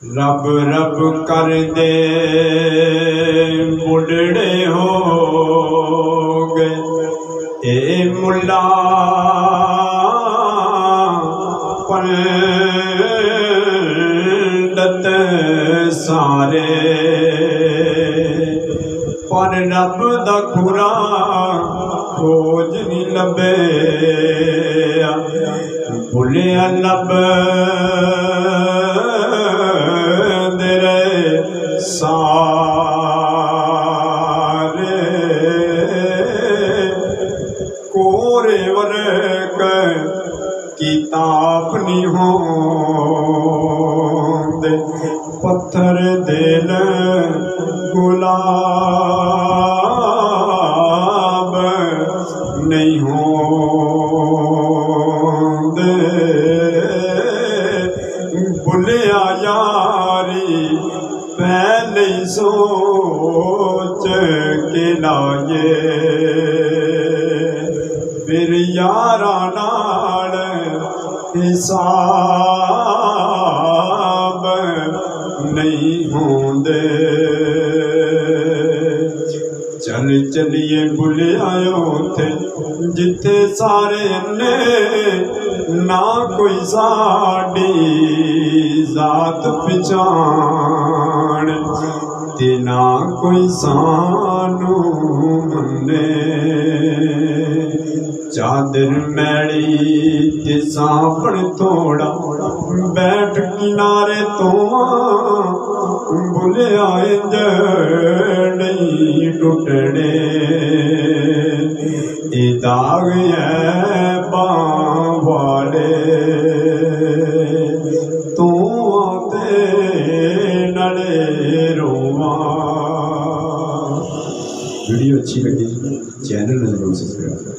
रब रब कर दे बुढ़ड़े हो गए ए मुल्ला पंडित सारे पर रब दा खुरा खोज नहीं लभे भुलिया लब सारे कोरे वर्क किताब नहीं होंदे पत्थर दिल गुलाब नहीं होंदे भुलिया यारी पहले सोच के लाए फिर यारा नाल हिसाब नहीं होंदे चल चलिए बुले आयो थे जिथे सारे ने ना कोई साड़ी जात पहचान ते ना कोई सानू मन्ने चादर मैली ते सापण थोड़ा बैठ किनारे तो बुले आए नहीं टुटने दाग है बाले तू आते नड़े रोवा। वीडियो अच्छी लगी चैनल जरूर सब्सक्राइब कर।